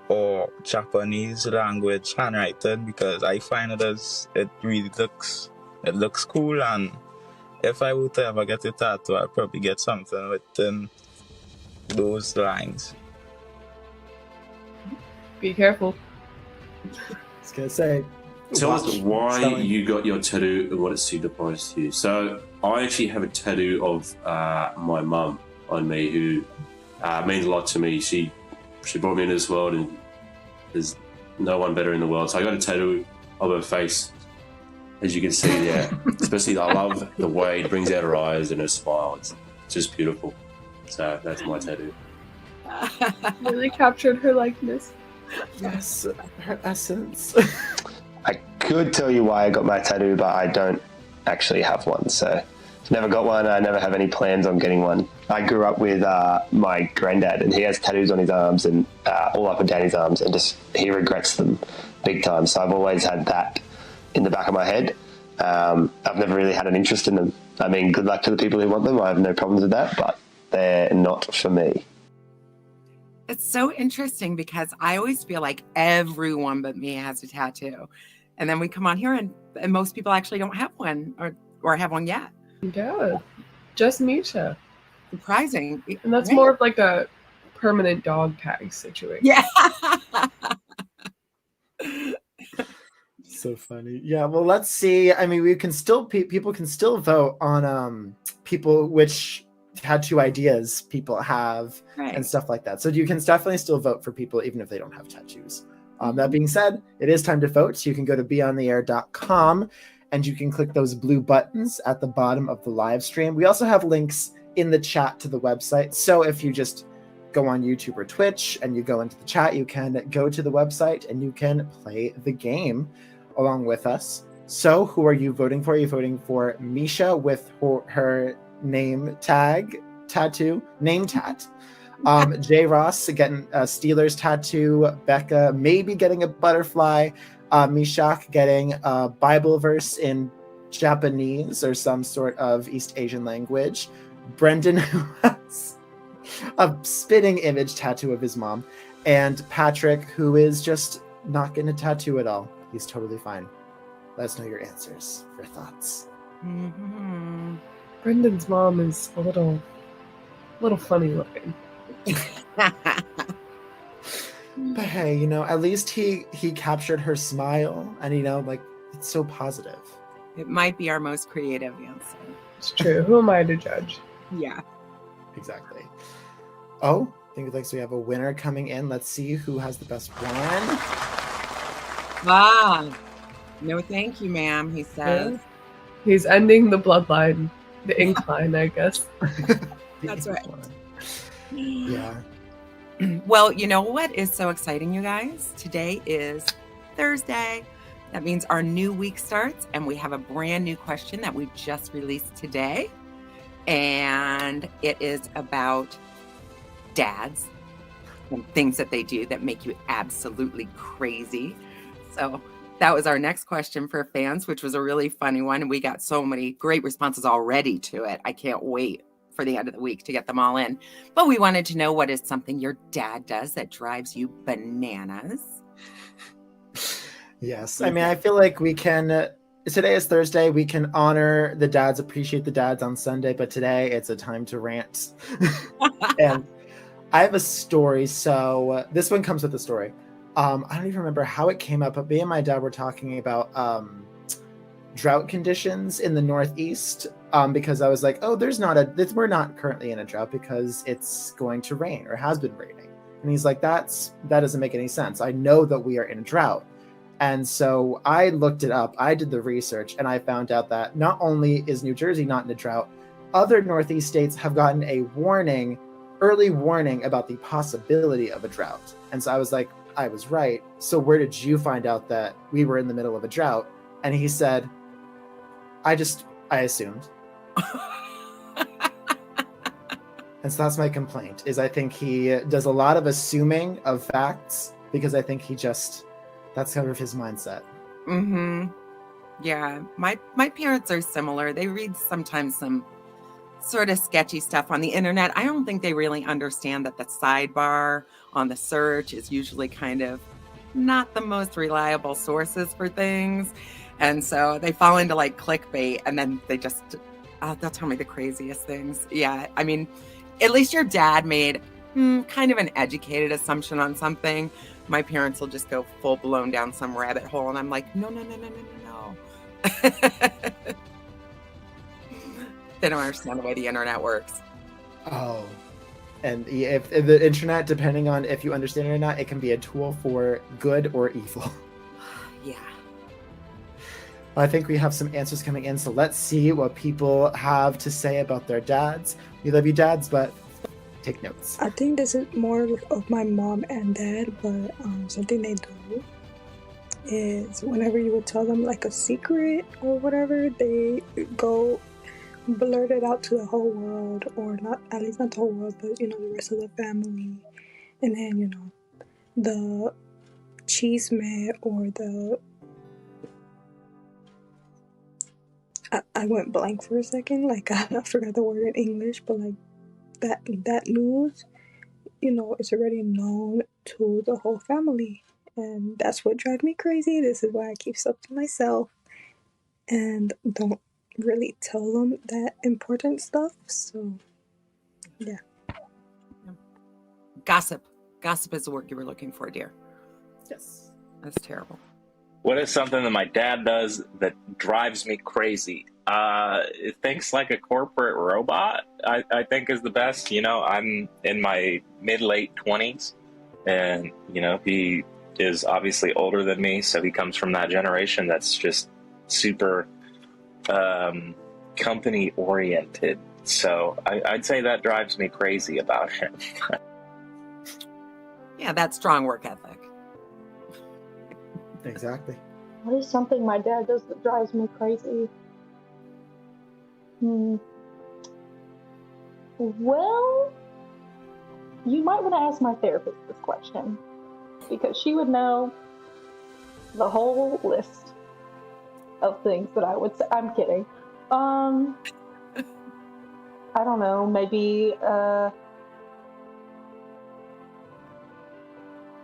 or Japanese language handwriting, because I find it really looks cool. And if I were to ever get a tattoo, I'd probably get something within those lines. Be careful. I was gonna say. Tell us why you got your tattoo and what it signifies to you. So I actually have a tattoo of my mum on me, who means a lot to me. She brought me into this world, and there's no one better in the world. So I got a tattoo of her face, as you can see there. Especially, I love the way it brings out her eyes and her smile. It's just beautiful. So that's my tattoo. Really captured her likeness. Yes, her essence. I could tell you why I got my tattoo, but I don't actually have one. So I've never got one. I never have any plans on getting one. I grew up with my granddad, and he has tattoos on his arms and all up and down his arms, and just he regrets them big time. So I've always had that in the back of my head. I've never really had an interest in them. I mean, good luck to the people who want them. I have no problems with that, but they're not for me. It's so interesting because I always feel like everyone but me has a tattoo. And then we come on here and most people actually don't have one or have one yet. Yeah, just Misha. Surprising. And that's Right. more of like a permanent dog tag situation. Yeah. So funny. Yeah, well, let's see. I mean, we can still people can still vote on which tattoo ideas people have and stuff like that. So you can definitely still vote for people even if they don't have tattoos. That being said, it is time to vote. You can go to BeOnTheAir.com and you can click those blue buttons at the bottom of the live stream. We also have links in the chat to the website. So if you just go on YouTube or Twitch and you go into the chat, you can go to the website and you can play the game along with us. So who are you voting for? Are you voting for Misha with her name tag tattoo, name tat? Jay Ross getting a Steelers tattoo, Becca maybe getting a butterfly, Mishak getting a Bible verse in Japanese or some sort of East Asian language, Brendan who has a spitting image tattoo of his mom, and Patrick who is just not getting a tattoo at all. He's totally fine. Let us know your answers, your thoughts. Mm-hmm. Brendan's mom is a little funny looking. But hey, at least he captured her smile, and like it's so positive. It might be our most creative answer. It's true. Who am I to judge? Yeah. Exactly. Oh, I think it looks like we have a winner coming in. Let's see who has the best one. No thank you, ma'am, he says. Yeah. He's ending the bloodline, the incline, I guess. That's right. Yeah. Well, you know what is so exciting, you guys? Today is Thursday. That means our new week starts, and we have a brand new question that we just released today. And it is about dads and things that they do that make you absolutely crazy. So that was our next question for fans, which was a really funny one. And we got so many great responses already to it. I can't wait for the end of the week to get them all in. But we wanted to know, what is something your dad does that drives you bananas? Yes. I mean, I feel like we can, today is Thursday. We can honor the dads, appreciate the dads on Sunday, but today it's a time to rant. And I have a story. So this one comes with a story. I don't even remember how it came up, but me and my dad were talking about drought conditions in the Northeast because I was like, oh, we're not currently in a drought because it's going to rain or has been raining. And he's like, that doesn't make any sense. I know that we are in a drought. And so I looked it up. I did the research, and I found out that not only is New Jersey not in a drought, other Northeast states have gotten a early warning about the possibility of a drought. And so I was like, I was right. So where did you find out that we were in the middle of a drought? And he said, I assumed. And so that's my complaint, is I think he does a lot of assuming of facts because I think that's kind of his mindset. Mm-hmm. Yeah. My parents are similar. They read sometimes some sort of sketchy stuff on the internet. I don't think they really understand that the sidebar on the search is usually kind of not the most reliable sources for things. And so they fall into like clickbait, and then they'll tell me the craziest things. Yeah. I mean, at least your dad made kind of an educated assumption on something. My parents will just go full blown down some rabbit hole, and I'm like, no. They don't understand the way the internet works. Oh, and if the internet, depending on if you understand it or not, it can be a tool for good or evil. Yeah. I think we have some answers coming in, so let's see what people have to say about their dads. We love you, dads, but take notes. I think this is more of my mom and dad, but something they do is whenever you would tell them like a secret or whatever, they go blurt it out to the whole world, or not, at least not the whole world, but the rest of the family. And then the chisme or the I went blank for a second, like I forgot the word in English, but like that news, it's already known to the whole family, and that's what drives me crazy. This is why I keep stuff to myself and don't really tell them that important stuff. So yeah. Gossip is the word you were looking for, dear. Yes. That's terrible. What is something that my dad does that drives me crazy? It thinks like a corporate robot, I think is the best. I'm in my mid-late 20s, and, he is obviously older than me, so he comes from that generation that's just super company-oriented. So I'd say that drives me crazy about him. Yeah, that's strong work ethic. Exactly. What is something my dad does that drives me crazy? Well, you might want to ask my therapist this question, because she would know the whole list of things that I would say. I'm kidding. I don't know, maybe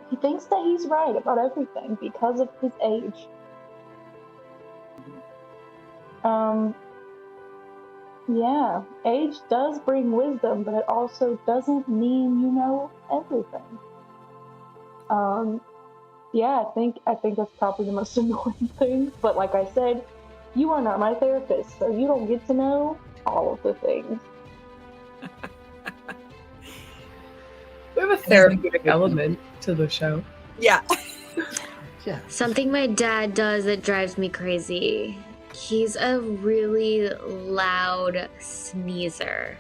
he thinks that he's right about everything because of his age. Yeah, age does bring wisdom, but it also doesn't mean you know everything. Yeah, I think that's probably the most annoying thing. But like I said, you are not my therapist, so you don't get to know all of the things. We have a therapeutic element to the show. Yeah. Yeah. Something my dad does that drives me crazy. He's a really loud sneezer.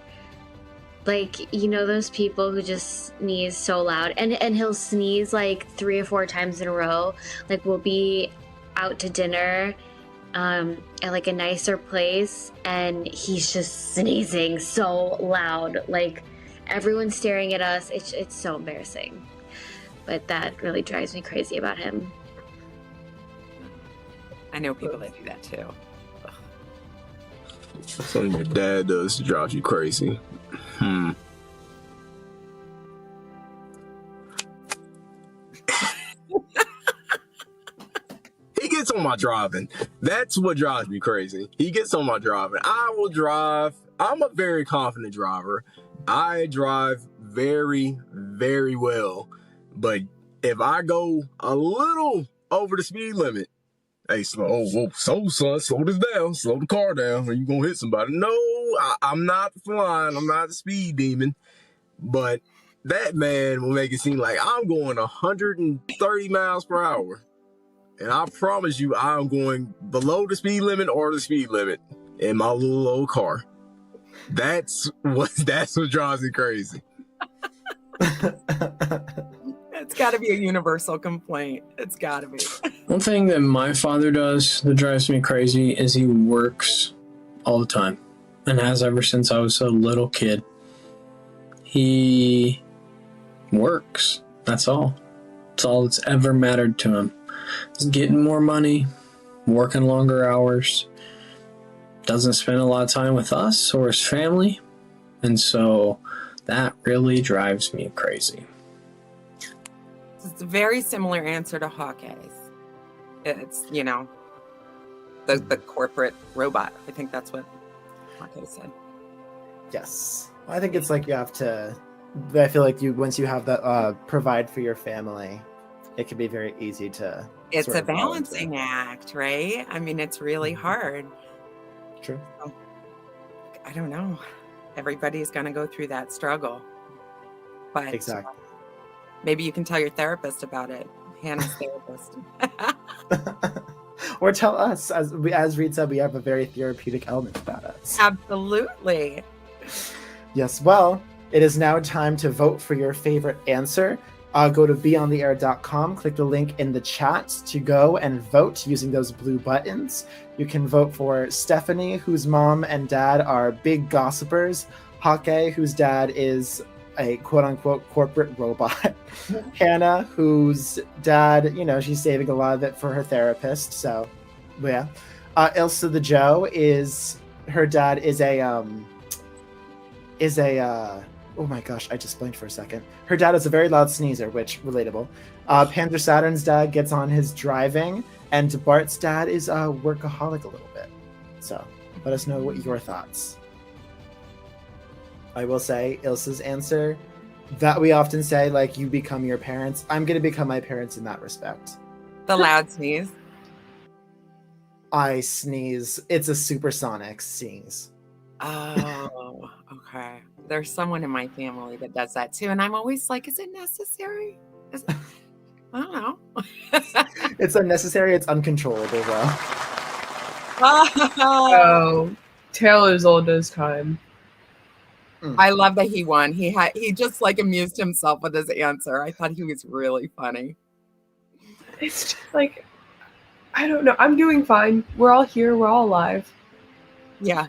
Like, those people who just sneeze so loud, and he'll sneeze like 3 or 4 times in a row. Like, we'll be out to dinner at like a nicer place, and he's just sneezing so loud. Like, everyone's staring at us. It's so embarrassing. But that really drives me crazy about him. I know people that do that too. Something your dad does drives you crazy. He gets on my driving. That's what drives me crazy. He gets on my driving. I will drive. I'm a very confident driver. I drive very, very well. But if I go a little over the speed limit, hey, slow son, slow this down, slow the car down, or you gonna hit somebody. No, I'm not flying, I'm not a speed demon, but that man will make it seem like I'm going 130 miles per hour. And I promise you, I'm going below the speed limit or the speed limit in my little old car. That's what drives me crazy. It's got to be a universal complaint. It's got to be. One thing that my father does that drives me crazy is he works all the time and has ever since I was a little kid. He works. That's all. That's all that's ever mattered to him. He's getting more money, working longer hours, doesn't spend a lot of time with us or his family, and so that really drives me crazy. It's a very similar answer to Hawkeye's. It's, the corporate robot. I think that's what Hawkeye said. Yes. I think it's like you have to, I feel like once you have that provide for your family, it can be very easy to. It's a balancing act, right? I mean, it's really hard. True. So, I don't know. Everybody's going to go through that struggle. But exactly. Maybe you can tell your therapist about it. Hannah's therapist. Or tell us. As Reid said, we have a very therapeutic element about us. Absolutely. Yes. Well, it is now time to vote for your favorite answer. Go to BeOnTheAir.com, click the link in the chat to go and vote using those blue buttons. You can vote for Stephanie, whose mom and dad are big gossipers, Hake, whose dad is a quote-unquote corporate robot, Hannah, whose dad, she's saving a lot of it for her therapist, so yeah. Ilsa the Joe her dad is a oh my gosh, I just blinked for a second. Her dad is a very loud sneezer, which, relatable. Panzer Saturn's dad gets on his driving, and Bart's dad is a workaholic a little bit. So, let us know what your thoughts. I will say, Ilsa's answer, that we often say, like, you become your parents. I'm going to become my parents in that respect. The loud sneeze. I sneeze. It's a supersonic sneeze. Oh, okay. There's someone in my family that does that too, and I'm always like, is it necessary? I don't know. It's unnecessary. It's uncontrollable, though. Oh, Taylor's old as time. I love that he won. He just like amused himself with his answer. I thought he was really funny. It's just like, I don't know. I'm doing fine. We're all here. We're all alive. Yeah.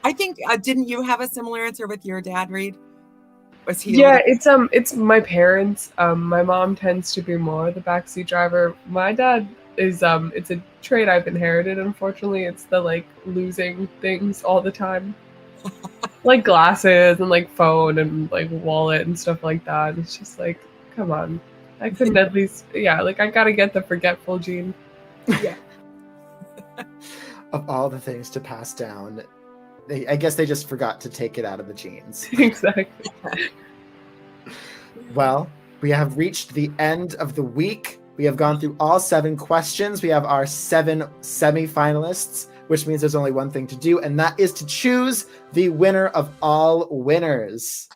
I think, didn't you have a similar answer with your dad, Reid? Was he? Yeah, it's my parents. My mom tends to be more the backseat driver. My dad is, it's a trait I've inherited, unfortunately. It's the, like, losing things all the time. Like glasses and, like, phone and, like, wallet and stuff like that. It's just like, come on. I couldn't at least, I gotta get the forgetful gene. Yeah. Of all the things to pass down, I guess they just forgot to take it out of the genes. Exactly. Well, we have reached the end of the week. We have gone through all 7 questions. We have our 7 semifinalists, which means there's only one thing to do, and that is to choose the winner of all winners.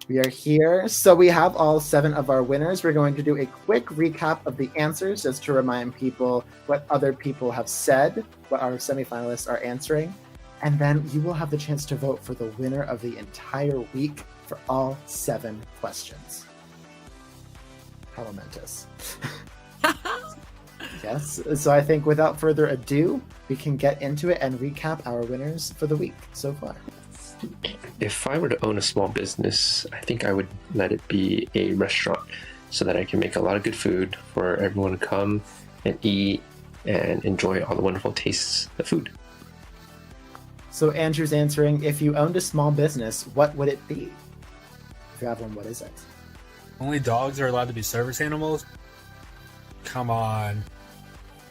We are here. So we have all 7 of our winners. We're going to do a quick recap of the answers just to remind people what other people have said, what our semifinalists are answering. And then you will have the chance to vote for the winner of the entire week for all 7 questions. How momentous. Yes. So I think without further ado, we can get into it and recap our winners for the week so far. If I were to own a small business, I think I would let it be a restaurant so that I can make a lot of good food for everyone to come and eat and enjoy all the wonderful tastes of food. So Andrew's answering, if you owned a small business, what would it be? If you have one, what is it? Only dogs are allowed to be service animals? Come on.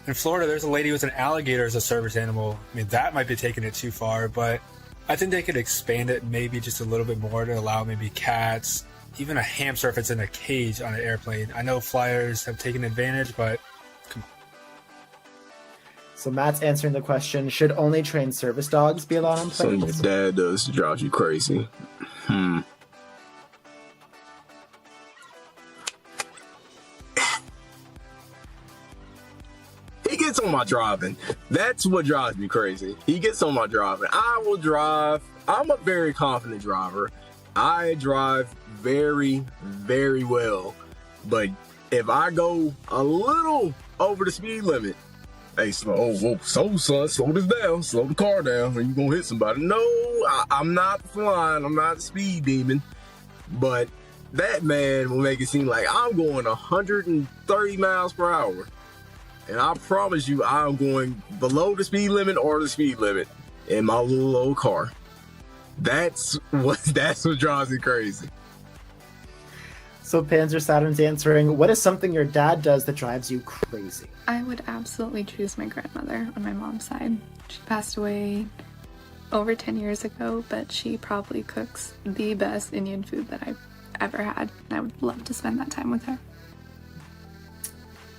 In Florida, there's a lady with an alligator as a service animal. I mean, that might be taking it too far, but I think they could expand it maybe just a little bit more to allow maybe cats, even a hamster if it's in a cage on an airplane. I know flyers have taken advantage, but come on. So Matt's answering the question, should only trained service dogs be allowed on Something planes? your dad does to drive you crazy. He gets on my driving. That's what drives me crazy. He gets on my driving. I will drive. I'm a very confident driver. I drive very, very well. But if I go a little over the speed limit, hey, son, slow this down. Slow the car down or you're going to hit somebody. No, I'm not flying. I'm not a speed demon. But that man will make it seem like I'm going 130 miles per hour. And I promise you, I'm going below the speed limit or the speed limit in my little old car. That's what drives me crazy. So Panzer Saturn's answering, what is something your dad does that drives you crazy? I would absolutely choose my grandmother on my mom's side. She passed away over 10 years ago, but she probably cooks the best Indian food that I've ever had. And I would love to spend that time with her.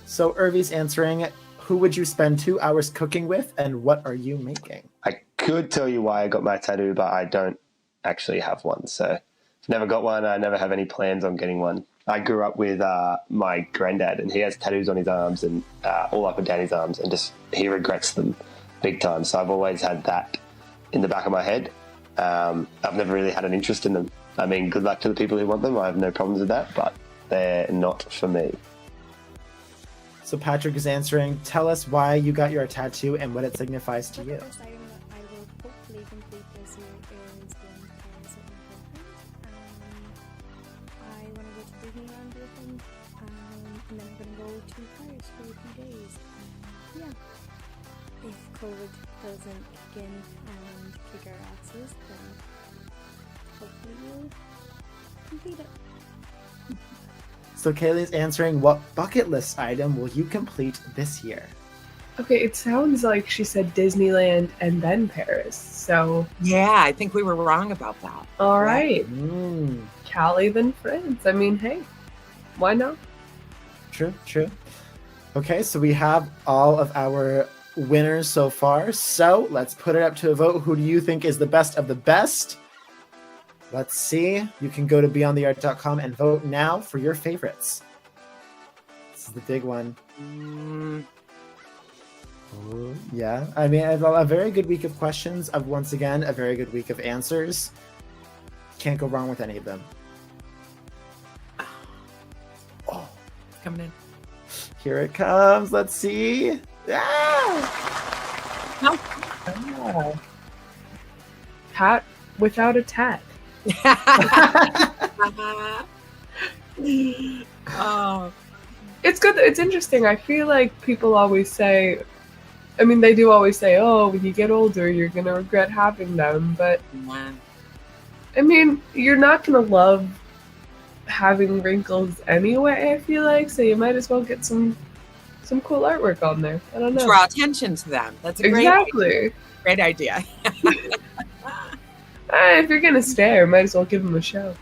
So Irvy's answering, who would you spend 2 hours cooking with and what are you making? I could tell you why I got my tattoo, but I don't actually have one. So I've never got one. I never have any plans on getting one. I grew up with my granddad, and he has tattoos on his arms and all up and down his arms, and just he regrets them big time. So I've always had that in the back of my head. I've never really had an interest in them. I mean, good luck to the people who want them. I have no problems with that, but they're not for me. So Patrick is answering, tell us why you got your tattoo and what it signifies to you. The first item that I will hopefully complete this year is going to Paris with my boyfriend. I want to go to Disneyland with him, and then I'm going to go to Paris for a few days. Yeah. If COVID doesn't kick in and kick our asses, then hopefully we'll complete it. So Kaylee's answering, what bucket list item will you complete this year? Okay, it sounds like she said Disneyland and then Paris. So Yeah, I think we were wrong about that. all right, Mm, Cali then France. I mean, hey, why not? true. Okay, so we have all of our winners so far. So let's put it up to a vote. Who do you think is the best of the best? Let's see. You can go to BeOnTheAir.com and vote now for your favorites. This is the big one. Oh, yeah, I mean, a very good week of questions. Once again, a very good week of answers. Can't go wrong with any of them. Oh, coming in. Here it comes. Let's see. Ah! Oh. Pat without a tat. Oh. It's good. It's interesting. I feel like people always say, I mean, they do always say, oh, when you get older, you're going to regret having them. But, I mean, you're not going to love having wrinkles anyway, I feel like. So you might as well get some cool artwork on there. I don't know. Draw attention to them. That's a great idea. If you're going to stare, might as well give them a show.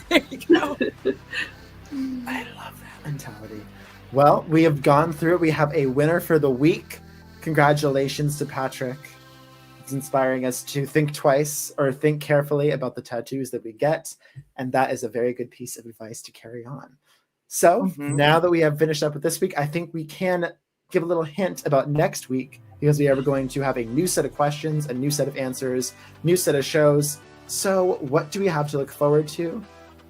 There you go. I love that mentality. Well, we have gone through it. We have a winner for the week. Congratulations to Patrick. It's inspiring us to think twice or think carefully about the tattoos that we get. And that is a very good piece of advice to carry on. So now that we have finished up with this week, I think we can give a little hint about next week, because we are going to have a new set of questions, a new set of answers, new set of shows. So what do we have to look forward to?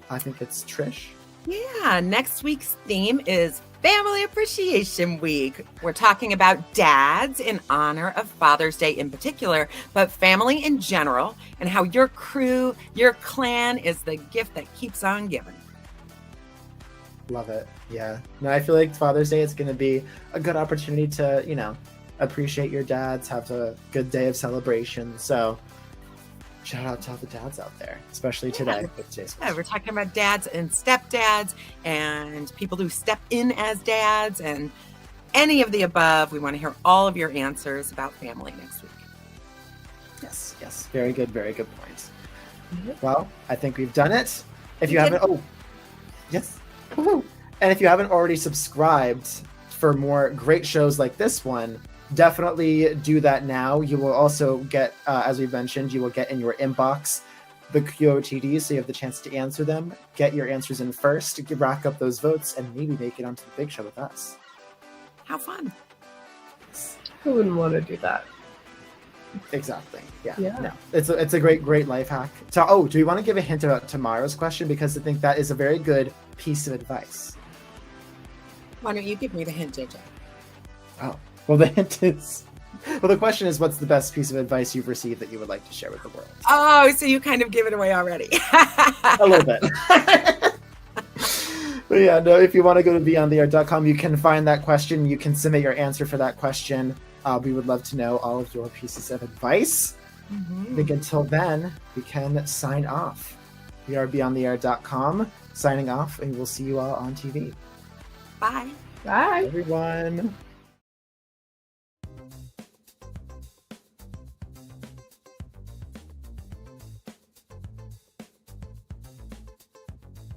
I think it's Trish. Yeah, next week's theme is Family Appreciation Week. We're talking about dads in honor of Father's Day in particular, but family in general, and how your crew, your clan is the gift that keeps on giving. Love it. Yeah. No, I feel like Father's Day is going to be a good opportunity to, appreciate your dads, have a good day of celebration. So shout out to all the dads out there, especially today. Yeah, we're talking about dads and stepdads and people who step in as dads and any of the above. We want to hear all of your answers about family next week. Yes. Very good points. Well, I think we've done it. If you haven't, yes. Woo-hoo. And if you haven't already subscribed for more great shows like this one, definitely do that now. You will also get, as we mentioned, you will get in your inbox the QOTDs, so you have the chance to answer them. Get your answers in first, rack up those votes, and maybe make it onto the big show with us. How fun. Who wouldn't want to do that? Exactly. Yeah. Yeah. No, it's a great life hack. So, do we want to give a hint about tomorrow's question? Because I think that is a very good piece of advice. Why don't you give me the hint, JJ? Oh, well, the hint is, well, the question is, what's the best piece of advice you've received that you would like to share with the world? Oh, so you kind of give it away already. A little bit. But yeah, no, if you want to go to BeOnTheAir.com, you can find that question. You can submit your answer for that question. We would love to know all of your pieces of advice. I think until then, we can sign off. We are BeOnTheAir.com, signing off, and we'll see you all on TV. Bye. Bye. Everyone.